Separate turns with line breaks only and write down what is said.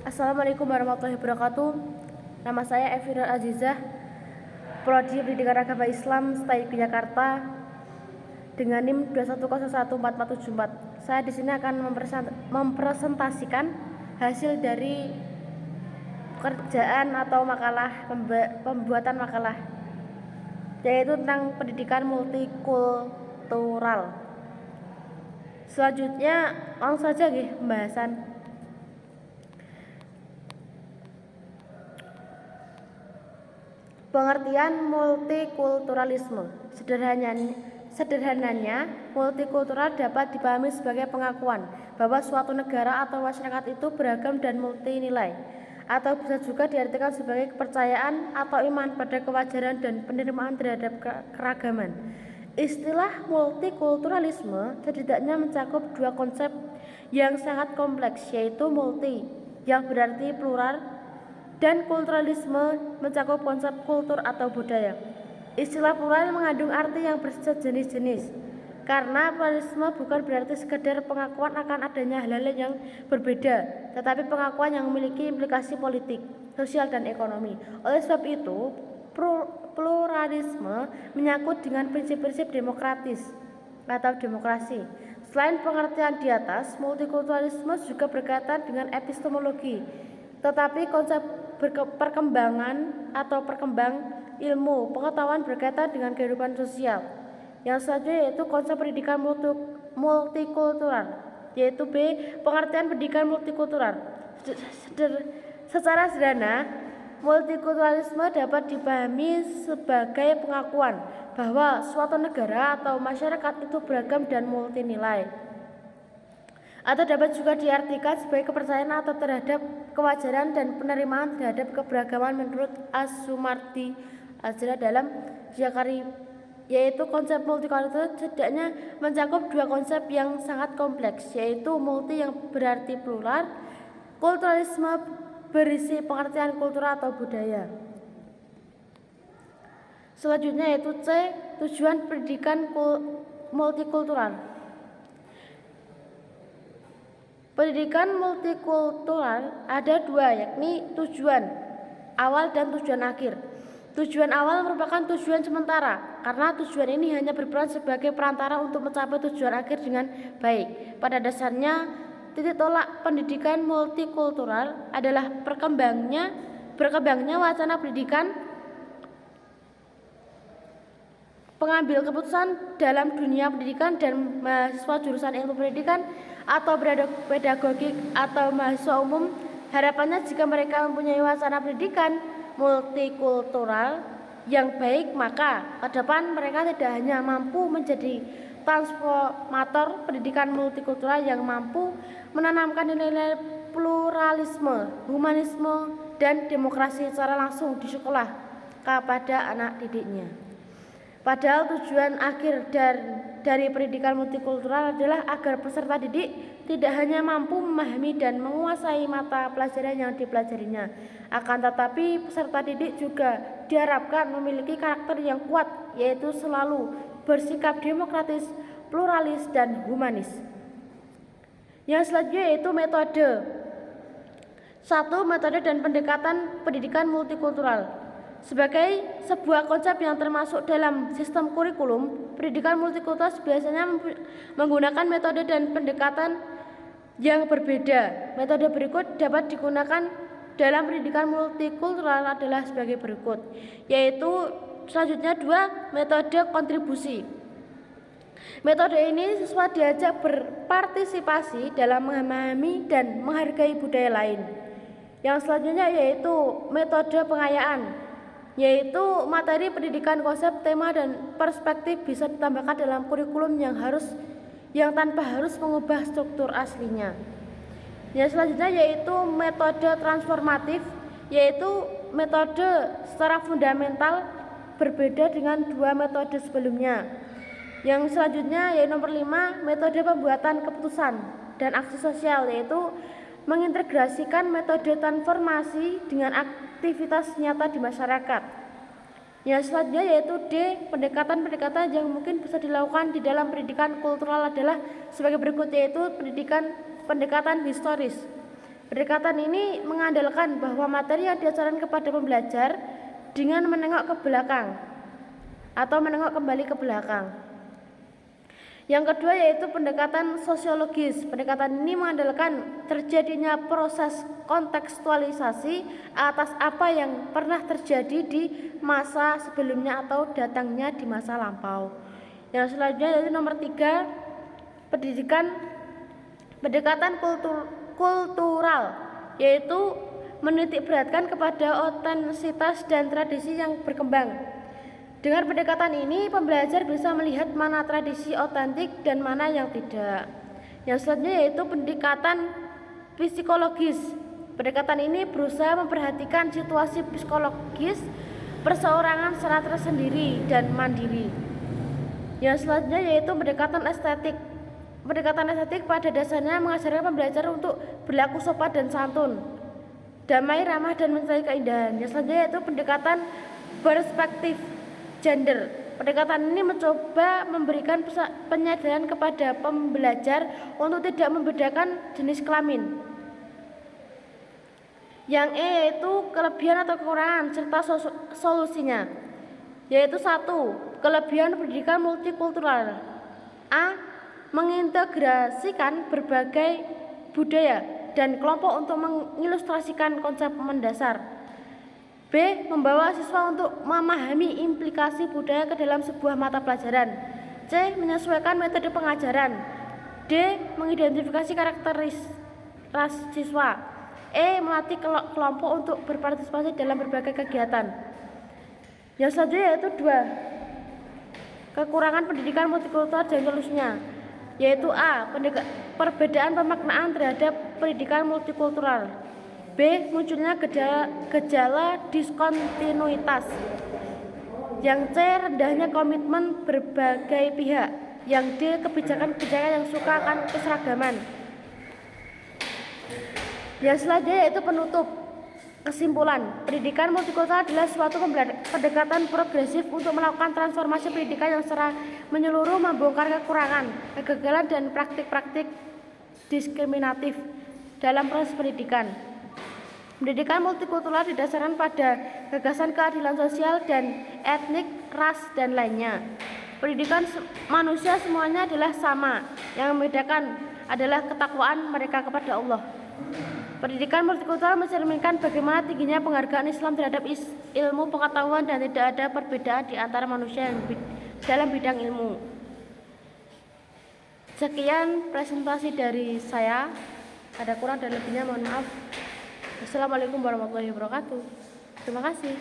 Assalamualaikum warahmatullahi wabarakatuh. Nama saya Evira Azizah, Prodi Pendidikan Agama Islam STAI Yogyakarta dengan NIM 2101447. Saya di sini akan mempresentasikan hasil dari pekerjaan atau pembuatan makalah, yaitu tentang pendidikan multikultural. Selanjutnya langsung saja pembahasan. Pengertian multikulturalisme. Sederhananya, multikultural dapat dipahami sebagai pengakuan bahwa suatu negara atau masyarakat itu beragam dan multi nilai, atau bisa juga diartikan sebagai kepercayaan atau iman pada kewajaran dan penerimaan terhadap keragaman. Istilah multikulturalisme setidaknya mencakup dua konsep yang sangat kompleks, yaitu multi yang berarti plural dan kulturalisme mencakup konsep kultur atau budaya. Istilah plural mengandung arti yang bersejenis-jenis, karena pluralisme bukan berarti sekedar pengakuan akan adanya hal-hal yang berbeda, tetapi pengakuan yang memiliki implikasi politik, sosial, dan ekonomi. Oleh sebab itu, pluralisme menyangkut dengan prinsip-prinsip demokratis atau demokrasi. Selain pengertian di atas, multikulturalisme juga berkaitan dengan epistemologi, tetapi konsep perkembangan atau perkembang ilmu pengetahuan berkaitan dengan kehidupan sosial. Yang selanjutnya yaitu konsep pendidikan multikultural, yaitu B. Pengertian pendidikan multikultural. Secara sederhana, multikulturalisme dapat dipahami sebagai pengakuan bahwa suatu negara atau masyarakat itu beragam dan multi nilai, atau dapat juga diartikan sebagai kepercayaan atau terhadap kewajaran dan penerimaan terhadap keberagaman menurut As-Sumardi Azra dalam Zakari, yaitu konsep multikultural setidaknya mencakup dua konsep yang sangat kompleks, yaitu multi yang berarti plural, kulturalisme berisi pengertian kultur atau budaya. Selanjutnya yaitu C. Tujuan pendidikan multikultural. Pendidikan multikultural ada dua, yakni tujuan awal dan tujuan akhir. Tujuan awal merupakan tujuan sementara, karena tujuan ini hanya berperan sebagai perantara untuk mencapai tujuan akhir dengan baik. Pada dasarnya, titik tolak pendidikan multikultural adalah berkembangnya wacana pendidikan, pengambil keputusan dalam dunia pendidikan dan mahasiswa jurusan ilmu pendidikan atau pedagogik atau mahasiswa umum. Harapannya jika mereka mempunyai wacana pendidikan multikultural yang baik, maka ke depan mereka tidak hanya mampu menjadi transformator pendidikan multikultural yang mampu menanamkan nilai-nilai pluralisme, humanisme, dan demokrasi secara langsung di sekolah kepada anak didiknya. Padahal tujuan akhir dari pendidikan multikultural adalah agar peserta didik tidak hanya mampu memahami dan menguasai mata pelajaran yang dipelajarinya, akan tetapi peserta didik juga diharapkan memiliki karakter yang kuat, yaitu selalu bersikap demokratis, pluralis, dan humanis. Yang selanjutnya yaitu metode. 1. Metode dan pendekatan pendidikan multikultural. Sebagai sebuah konsep yang termasuk dalam sistem kurikulum, pendidikan multikultural biasanya menggunakan metode dan pendekatan yang berbeda. Metode berikut dapat digunakan dalam pendidikan multikultural adalah sebagai berikut, yaitu selanjutnya 2. Metode kontribusi. Metode ini siswa diajak berpartisipasi dalam memahami dan menghargai budaya lain. Yang selanjutnya yaitu metode pengayaan, yaitu materi pendidikan, konsep, tema, dan perspektif bisa ditambahkan dalam kurikulum yang tanpa harus mengubah struktur aslinya. Yang selanjutnya yaitu metode transformatif, yaitu metode secara fundamental berbeda dengan dua metode sebelumnya. Yang selanjutnya yaitu nomor 5, metode pembuatan keputusan dan aksi sosial, yaitu mengintegrasikan metode transformasi dengan aktivitas nyata di masyarakat. Yang selanjutnya yaitu D, pendekatan-pendekatan yang mungkin bisa dilakukan di dalam pendidikan kultural adalah sebagai berikut, yaitu pendekatan historis. Pendekatan ini mengandalkan bahwa materi yang diajarkan kepada pembelajar dengan menengok ke belakang atau menengok kembali ke belakang. Yang kedua yaitu pendekatan sosiologis. Pendekatan ini mengandalkan terjadinya proses kontekstualisasi atas apa yang pernah terjadi di masa sebelumnya atau datangnya di masa lampau. Yang selanjutnya yaitu nomor 3, pendekatan kultural, yaitu menitik beratkan kepada otentisitas dan tradisi yang berkembang. Dengan pendekatan ini, pembelajar bisa melihat mana tradisi otentik dan mana yang tidak. Yang selanjutnya yaitu pendekatan psikologis. Pendekatan ini berusaha memperhatikan situasi psikologis perseorangan secara tersendiri dan mandiri. Yang selanjutnya yaitu pendekatan estetik. Pendekatan estetik pada dasarnya mengajarkan pembelajar untuk berlaku sopan dan santun, damai, ramah, dan mencari keindahan. Yang selanjutnya yaitu pendekatan perspektif gender. Pendekatan ini mencoba memberikan penyadaran kepada pembelajar untuk tidak membedakan jenis kelamin. Yang E yaitu kelebihan atau kekurangan serta solusinya, yaitu 1. Kelebihan pendidikan multikultural. A. Mengintegrasikan berbagai budaya dan kelompok untuk mengilustrasikan konsep mendasar. B. Membawa siswa untuk memahami implikasi budaya ke dalam sebuah mata pelajaran. C. Menyesuaikan metode pengajaran. D. Mengidentifikasi karakteristik siswa. E. Melatih kelompok untuk berpartisipasi dalam berbagai kegiatan. Yang selanjutnya yaitu 2. Kekurangan pendidikan multikultural dan solusinya, yaitu A. Perbedaan pemaknaan terhadap pendidikan multikultural. B. Munculnya gejala diskontinuitas. Yang C. Rendahnya komitmen berbagai pihak. Yang D. Kebijakan-kebijakan yang suka akan keseragaman. Yang selanjutnya yaitu penutup. Kesimpulan, pendidikan multikultural adalah suatu pendekatan progresif untuk melakukan transformasi pendidikan yang secara menyeluruh membongkar kekurangan, kegagalan, dan praktik-praktik diskriminatif dalam proses pendidikan. Pendidikan multikultural didasarkan pada gagasan keadilan sosial dan etnik, ras, dan lainnya. Pendidikan manusia semuanya adalah sama, yang membedakan adalah ketakwaan mereka kepada Allah. Pendidikan multikultural mencerminkan bagaimana tingginya penghargaan Islam terhadap ilmu pengetahuan dan tidak ada perbedaan di antara manusia yang dalam bidang ilmu. Sekian presentasi dari saya. Ada kurang dan lebihnya mohon maaf. Assalamualaikum warahmatullahi wabarakatuh. Terima kasih.